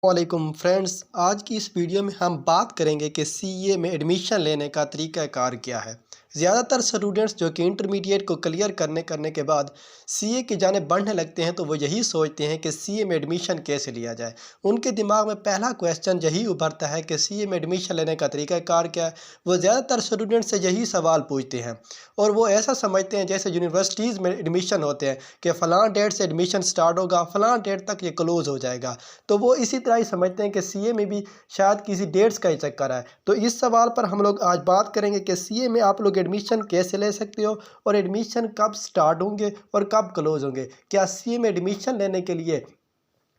वालेकुम फ्रेंड्स, आज की इस वीडियो में हम बात करेंगे कि सीए में एडमिशन लेने का तरीक़ाकार क्या है। ज़्यादातर स्टूडेंट्स जो कि इंटरमीडिएट को क्लियर करने के बाद सीए की जानिब बढ़ने लगते हैं तो वो यही सोचते हैं कि सीए में एडमिशन कैसे लिया जाए। उनके दिमाग में पहला क्वेश्चन यही उभरता है कि सीए में एडमिशन लेने का तरीक़ाकार क्या है। वो ज़्यादातर स्टूडेंट्स से यही सवाल पूछते हैं और वो ऐसा समझते हैं जैसे यूनिवर्सिटीज़ में एडमिशन होते हैं कि फ़लाँ डेट से एडमिशन स्टार्ट होगा, फ़लाँ डेट तक ये क्लोज़ हो जाएगा। तो वो इसी तरह ही समझते हैं कि सीए में भी शायद किसी डेट्स का ही चक्कर है। तो इस सवाल पर हम लोग आज बात करेंगे कि सीए में आप लोग एडमिशन कैसे ले सकते हो और एडमिशन कब स्टार्ट होंगे और कब क्लोज होंगे। क्या सीए में एडमिशन लेने के लिए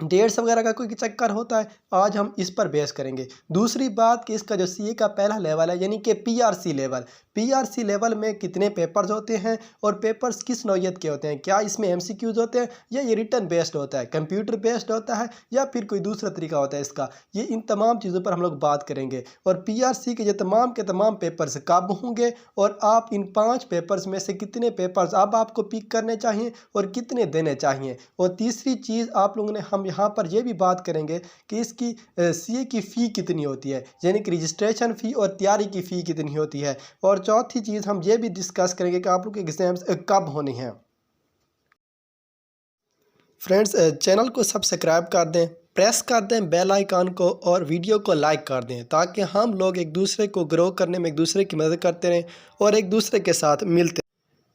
डेट्स वगैरह का कोई चक्कर होता है? आज हम इस पर बहस करेंगे। दूसरी बात कि इसका जो सीए का पहला लेवल है यानी कि पीआरसी लेवल में कितने पेपर्स होते हैं और पेपर्स किस नौइयत के होते हैं। क्या इसमें एमसीक्यूज होते हैं या ये रिटन बेस्ड होता है, कंप्यूटर बेस्ड होता है या फिर कोई दूसरा तरीका होता है इसका। ये इन तमाम चीज़ों पर हम लोग बात करेंगे और पीआरसी के तमाम पेपर्स कब होंगे और आप इन 5 पेपर्स में से कितने पेपर्स अब आपको पिक करने चाहिए और कितने देने चाहिए। और तीसरी चीज़ आप लोगों ने हम यहाँ पर यह भी बात करेंगे कि इसकी सीए की फ़ी कितनी होती है, यानी कि रजिस्ट्रेशन फ़ी और तैयारी की फ़ी कितनी होती है। और चौथी चीज़ हम ये भी डिस्कस करेंगे कि आप लोग के एग्ज़ाम्स कब होने हैं। फ्रेंड्स, चैनल को सब्सक्राइब कर दें, प्रेस कर दें बेल आइकन को और वीडियो को लाइक कर दें ताकि हम लोग एक दूसरे को ग्रो करने में एक दूसरे की मदद करते रहें और एक दूसरे के साथ मिलते।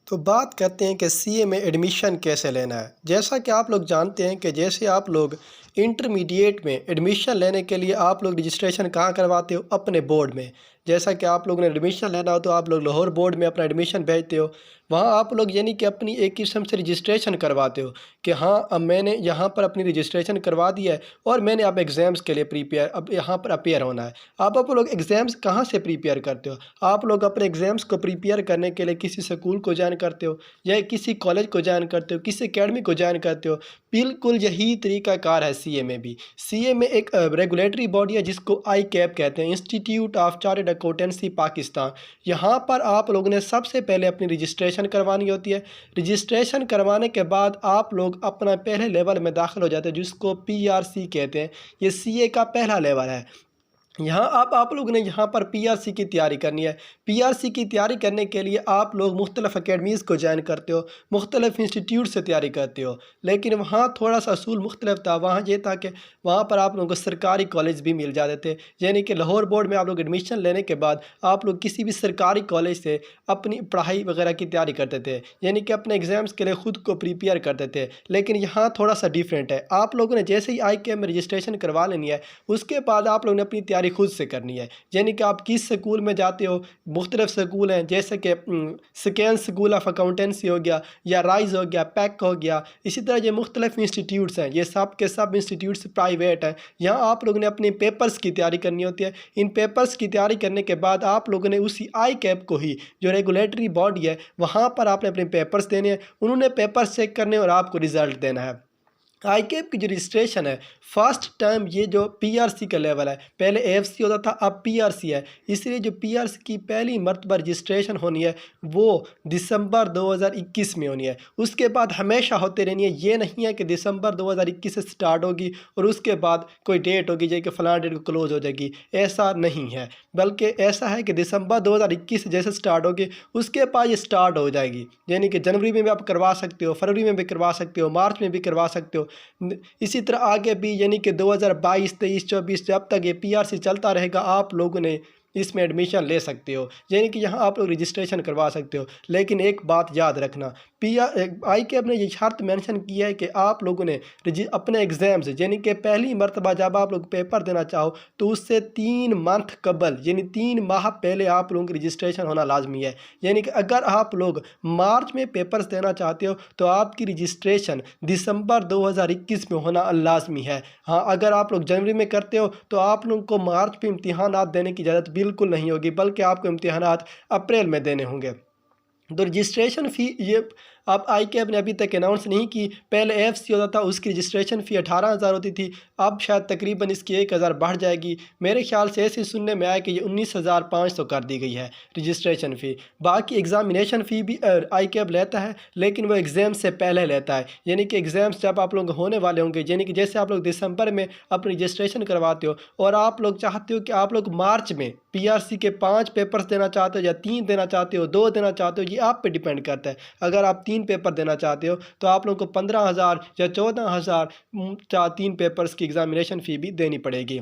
तो बात करते हैं कि सीए में एडमिशन कैसे लेना है। जैसा कि आप लोग जानते हैं कि जैसे आप लोग इंटरमीडिएट में एडमिशन लेने के लिए आप लोग रजिस्ट्रेशन कहाँ करवाते हो? अपने बोर्ड में। जैसा कि आप लोगों ने एडमिशन लेना हो तो आप लोग लाहौर बोर्ड में अपना एडमिशन भेजते हो। वहाँ आप लोग यानी कि अपनी एक किस्म से रजिस्ट्रेशन करवाते हो कि हाँ, अब मैंने यहाँ पर अपनी रजिस्ट्रेशन करवा दिया है और मैंने अब एग्ज़ाम्स के लिए अब यहाँ पर अपेयर होना है। अब आप लोग एग्ज़ाम्स कहाँ से प्रिपेयर करते हो? आप लोग अपने एग्ज़ाम्स को प्रिपेयर करने के लिए किसी स्कूल को ज्वाइन करते हो या किसी कॉलेज को ज्वाइन करते हो, किसी एकेडमी को ज्वाइन करते हो। बिल्कुल यही तरीक़ाकार है सीए में भी। सीए में एक रेगुलेटरी बॉडी है जिसको आईकैप कहते हैं, institute of chartered accountancy Pakistan. यहाँ पर आप लोगों ने सबसे पहले अपनी रजिस्ट्रेशन करवानी होती है। रजिस्ट्रेशन करवाने के बाद आप लोग अपना पहले लेवल में दाखिल हो जाते हैं जिसको पीआरसी कहते हैं। ये सीए का पहला लेवल है। यहाँ आप लोगों ने यहाँ पर पीआरसी की तैयारी करनी है। पीआरसी की तैयारी करने के लिए आप लोग मुख्तलिफ़ अकेडमीज़ को ज्वाइन करते हो, मुख्तलिफ़ इंस्टीट्यूट से तैयारी करते हो। लेकिन वहाँ थोड़ा सा असूल मुख्तलिफ था। वहाँ ये था कि वहाँ पर आप लोगों को सरकारी कॉलेज भी मिल जाते थे। यानी कि लाहौर बोर्ड में आप लोग एडमिशन लेने के बाद आप लोग किसी भी सरकारी कॉलेज से अपनी पढ़ाई वगैरह की तैयारी करते थे, यानी कि अपने एग्ज़ाम्स के लिए ख़ुद को प्रिपेयर करते थे। लेकिन यहाँ थोड़ा सा डिफरेंट है। आप लोगों ने जैसे ही आईकैप में रजिस्ट्रेशन करवा लेनी है उसके बाद आप लोगों ने अपनी तैयारी खुद से करनी है। यानी कि आप किस स्कूल में जाते हो, मुख्तलिफ स्कूल हैं जैसे कि सेकेंड स्कूल ऑफ अकाउंटेंसी हो गया या राइज हो गया, पैक हो गया। इसी तरह ये मुख्तलिफ इंस्टीट्यूट्स हैं, ये सब के सब इंस्टीट्यूट्स प्राइवेट हैं। यहाँ आप लोगों ने अपने पेपर्स की तैयारी करनी होती है। इन पेपर्स की तैयारी करने के बाद आप लोगों ने उसी आईकैप को ही, जो रेगुलेटरी बॉडी है, वहाँ पर आपने अपने पेपर्स देने हैं, उन्होंने पेपर्स चेक करने और आपको रिज़ल्ट देना है। आईकैप की जो रजिस्ट्रेशन है फर्स्ट टाइम, ये जो पीआरसी का लेवल है, पहले एएफसी होता था अब पीआरसी है, इसलिए जो पीआरसी की पहली मरतबा रजिस्ट्रेशन होनी है वो दिसंबर 2021 में होनी है। उसके बाद हमेशा होते रहनी है। ये नहीं है कि दिसंबर 2021 से स्टार्ट होगी और उसके बाद कोई डेट होगी जो कि फ़लाँ डेट को क्लोज हो जाएगी, ऐसा नहीं है। बल्कि ऐसा है कि दिसंबर 2021 जैसे स्टार्ट होगी उसके बाद ये स्टार्ट हो जाएगी। यानी कि जनवरी में भी आप करवा सकते हो, फरवरी में भी करवा सकते हो, मार्च में भी करवा सकते हो। इसी तरह आगे भी यानी कि 2022, 23, 24 जब तक ये पीआरसी चलता रहेगा आप लोगों ने इसमें एडमिशन ले सकते हो। यानी कि यहाँ आप लोग रजिस्ट्रेशन करवा सकते हो। लेकिन एक बात याद रखना, आईकैप ने ये शर्त मेंशन की है कि आप लोगों ने अपने एग्ज़ाम्स यानी कि पहली मरतबा जब आप लोग पेपर देना चाहो तो उससे 3 मंथ कबल यानी 3 माह पहले आप लोगों की रजिस्ट्रेशन होना लाजमी है। यानी कि अगर आप लोग मार्च में पेपर्स देना चाहते हो तो आपकी रजिस्ट्रेशन दिसंबर 2021 में होना लाजमी है। हाँ, अगर आप लोग जनवरी में करते हो तो आप लोगों को मार्च में इम्तिहानात देने की इजाज़त बिल्कुल नहीं होगी, बल्कि आपको इम्तिहानात अप्रैल में देने होंगे। तो रजिस्ट्रेशन फ़ी ये अब ICAP ने अभी तक अनाउंस नहीं की। पहले AFC होता था, उसकी रजिस्ट्रेशन फ़ी 18,000 होती थी, अब शायद तकरीबन इसकी 1,000 बढ़ जाएगी। मेरे ख्याल से ऐसे सुनने में आया कि ये 19,500 कर दी गई है रजिस्ट्रेशन फ़ी। बाकी एग्ज़ामिनेशन फ़ी भी ICAP लेता है, लेकिन वो एग्ज़ाम से पहले लेता है, यानी कि एग्ज़ाम्स जब आप लोग होने वाले होंगे, यानी कि जैसे आप लोग दिसंबर में अपनी रजिस्ट्रेशन करवाते हो और आप लोग चाहते हो कि आप लोग मार्च में PRC के 5 पेपर्स देना चाहते हो या 3 देना चाहते हो, 2 देना चाहते हो, ये आप पे डिपेंड करता है। अगर आप 3 पेपर देना चाहते हो तो आप लोगों को 15,000 या 14,000 3 पेपर्स की एग्ज़ामिनेशन फ़ी भी देनी पड़ेगी।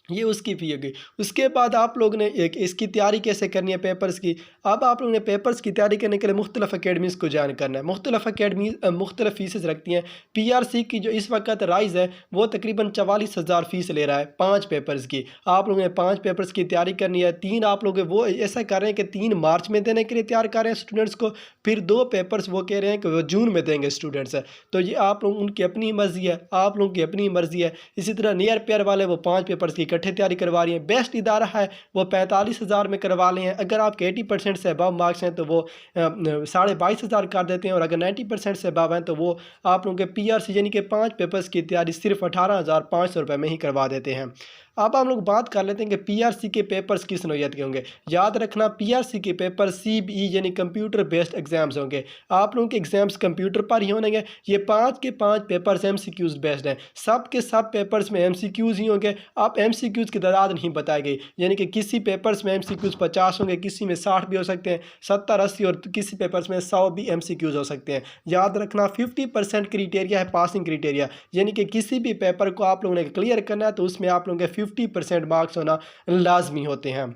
ये उसकी फ़ी होगी। उसके बाद आप लोग ने एक इसकी तैयारी कैसे करनी है पेपर्स की। अब आप लोगों ने पेपर्स की तैयारी करने के लिए मुख्तलिफ़ अकेडमीज़ को ज्वाइन करना है। मुख्तलिफ़ अकेडमी मुख्तलिफ़ फ़ीसेस रखती हैं। PRC की जो इस वक्त राइज़ है वो तकरीबन 44,000 फ़ीस ले रहा है 5 पेपर्स की। आप लोगों ने 5 पेपर्स की तैयारी करनी है। 3 आप लोग वो ऐसा कर रहे हैं कि 3 मार्च में देने के लिए तैयार कर रहे हैं स्टूडेंट्स को, फिर 2 पेपर्स वो कह रहे हैं कि वो जून में देंगे स्टूडेंट्स। तो ये आप लोग उनकी अपनी मर्ज़ी है, आप लोगों की अपनी मर्ज़ी है। इसी तरह नियर पेयर वाले वो 5 पेपर्स की इकट्ठे तैयारी करवा रही हैं। बेस्ट इदारा है वो 45,000 में करवा लें। अगर आपके 80% से अबव मार्क्स हैं तो वो 22,500 कर देते हैं, और अगर 90% से अबव हैं तो वो आप लोगों के PRC यानी कि 5 पेपर्स की तैयारी सिर्फ 18,500 रुपये में ही करवा देते हैं। अब हम लोग बात कर लेते हैं कि PRC के पेपर्स किस नौइयत के होंगे। याद रखना PRC के पेपर CBE यानी कंप्यूटर बेस्ड एग्जाम्स होंगे। आप लोगों के एग्जाम्स कंप्यूटर पर ही होंगे। ये 5 के 5 पेपर्स MCQs बेस्ड हैं। सब के सब पेपर्स में MCQs ही होंगे। आप MCQs की तादाद नहीं बताई गई, यानी कि किसी पेपर्स में MCQs 50 होंगे, किसी में 60 भी हो सकते हैं, 70, 80 और किसी पेपर्स में 100 भी MCQs हो सकते हैं। याद रखना 50% क्रीटेरिया है पासिंग क्रीटेरिया, यानी कि किसी भी पेपर को आप लोगों ने क्लियर करना है तो उसमें आप लोगों के 50% मार्क्स होना लाजमी होते हैं।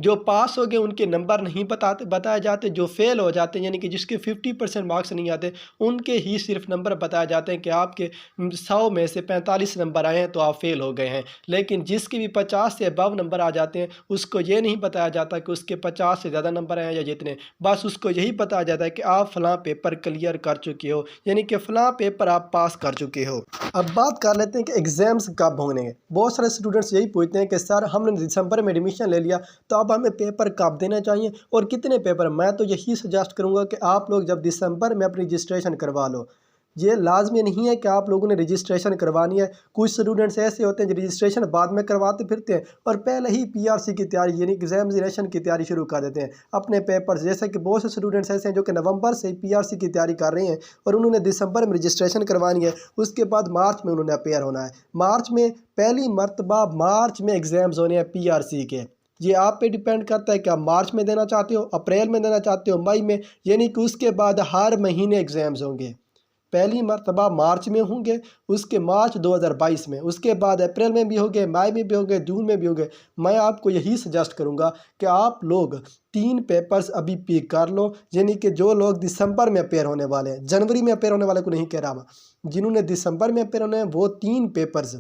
जो पास हो गए उनके नंबर नहीं बताए जाते, जो फेल हो जाते हैं यानी कि जिसके 50% मार्क्स नहीं आते उनके ही सिर्फ नंबर बताए जाते हैं कि आपके 100 में से 45 नंबर आए हैं तो आप फेल हो गए हैं। लेकिन जिसके भी 50 से अबव नंबर आ जाते हैं उसको ये नहीं बताया जाता कि उसके 50 से ज़्यादा नंबर आए हैं या जितने, बस उसको यही बताया जाता है कि आप फ़लाँ पेपर क्लियर कर चुके हो, यानी कि फ़लाँ पेपर आप पास कर चुके हो। अब बात कर लेते हैं कि एग्ज़ाम्स कब होंगे। बहुत सारे स्टूडेंट्स यही पूछते हैं कि सर हमने दिसंबर में एडमिशन ले लिया तो अब हमें पेपर कब देना चाहिए और कितने पेपर। मैं तो यही सजेस्ट करूंगा कि आप लोग जब दिसंबर में अपनी रजिस्ट्रेशन करवा लो। ये लाजमी नहीं है कि आप लोगों ने रजिस्ट्रेशन करवानी है। कुछ स्टूडेंट्स ऐसे होते हैं जो रजिस्ट्रेशन बाद में करवाते फिरते हैं और पहले ही PRC की तैयारी यानी एग्जामिनेशन की तैयारी शुरू कर देते हैं अपने पेपर्स। जैसे कि बहुत से स्टूडेंट्स ऐसे हैं जो कि नवंबर से PRC की तैयारी कर रहे हैं और उन्होंने दिसंबर में रजिस्ट्रेशन करवानी है, उसके बाद मार्च में उन्होंने अपेयर होना है। मार्च में पहली मरतबा मार्च में एग्ज़ाम्स होने हैं PRC के। ये आप पे डिपेंड करता है कि आप मार्च में देना चाहते हो, अप्रैल में देना चाहते हो, मई में, यानी कि उसके बाद हर महीने एग्ज़ाम्स होंगे। पहली मरतबा मार्च में होंगे, उसके मार्च 2022 में, उसके बाद अप्रैल में भी होंगे, मई में भी होंगे, जून में भी होंगे। मैं आपको यही सजेस्ट करूंगा कि आप लोग 3 पेपर्स अभी पिक कर लो, यानी कि जो लोग दिसंबर में अपेयर होने वाले हैं, जनवरी में अपेयर होने वाले को नहीं कह रहा मैं, जिन्होंने दिसंबर में अपेयर होने हैं वो 3 पेपर्स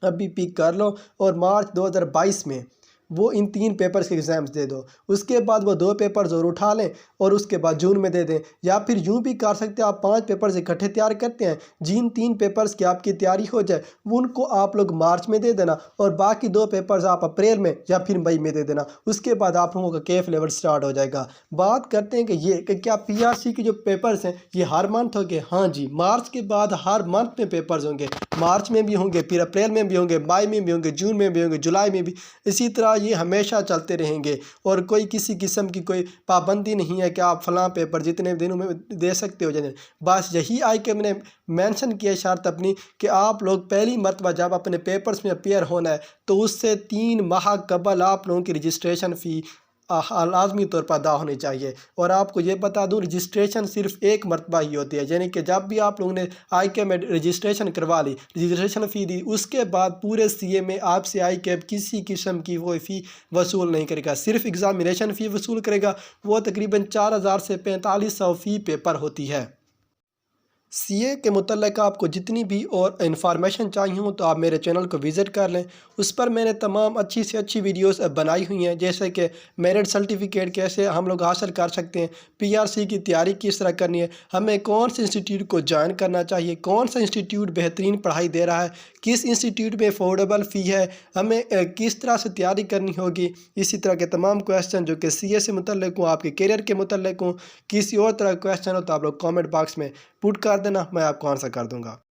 अभी पिक कर लो और मार्च 2022 में वो इन 3 पेपर्स के एग्ज़ाम्स दे दो। उसके बाद वो 2 पेपर्स और उठा लें और उसके बाद जून में दे दें, या फिर यूँ भी कर सकते हैं आप 5 पेपर्स इकट्ठे तैयार करते हैं। जिन 3 पेपर्स की आपकी तैयारी हो जाए वो उनको आप लोग मार्च में दे देना और बाकी 2 पेपर्स आप अप्रैल में या फिर मई में दे देना। उसके बाद आप लोगों का केफ लेवल स्टार्ट हो जाएगा। बात करते हैं कि क्या PRC के जो पेपर्स हैं ये हर मंथ होंगे? हाँ जी, मार्च के बाद हर मंथ में पेपर्स होंगे। मार्च में भी होंगे, फिर अप्रैल में भी होंगे, मई में भी होंगे, जून में भी होंगे, जुलाई में भी। इसी तरह ये हमेशा चलते रहेंगे और कोई किसी किस्म की कोई पाबंदी नहीं है कि आप फलां पेपर जितने दिनों में दे सकते हो जाए। बस यही ICAP ने मेंशन किया शर्त अपनी कि आप लोग पहली मरतबा जब अपने पेपर्स में अपेयर होना है तो उससे 3 माह कबल आप लोगों की रजिस्ट्रेशन फ़ी लाजमी तौर पर अदा होनी चाहिए। और आपको ये बता दूं रजिस्ट्रेशन सिर्फ 1 मरतबा ही होती है, यानी कि जब भी आप लोगों ने ICAP में रजिस्ट्रेशन करवा ली, रजिस्ट्रेशन फ़ी दी, उसके बाद पूरे CA में आपसे ICAP किसी किस्म की कोई फ़ी वसूल नहीं करेगा, सिर्फ एग्ज़ामिनेशन फ़ी वसूल करेगा। वो तकरीबन 4,000 से 4,500 फ़ी पेपर होती है। सीए के मुतल्लिक़ आपको जितनी भी और इन्फॉर्मेशन चाहिए हो तो आप मेरे चैनल को विज़िट कर लें। उस पर मैंने तमाम अच्छी से अच्छी वीडियोस बनाई हुई हैं, जैसे कि मेरिट सर्टिफिकेट कैसे हम लोग हासिल कर सकते हैं, पीआरसी की तैयारी किस तरह करनी है, हमें कौन से इंस्टीट्यूट को ज्वाइन करना चाहिए, कौन सा इंस्टीट्यूट बेहतरीन पढ़ाई दे रहा है, किस इंस्टीट्यूट में अफोर्डेबल फ़ी है, हमें किस तरह से तैयारी करनी होगी। इसी तरह के तमाम क्वेश्चन जो कि सीए से मुतल्लिक़ हों, आपके करियर के मुतल्लिक़ हों, किसी और तरह का क्वेश्चन हो तो आप लोग कमेंट बॉक्स में पुट कर देना, मैं आपको आंसर कर दूंगा।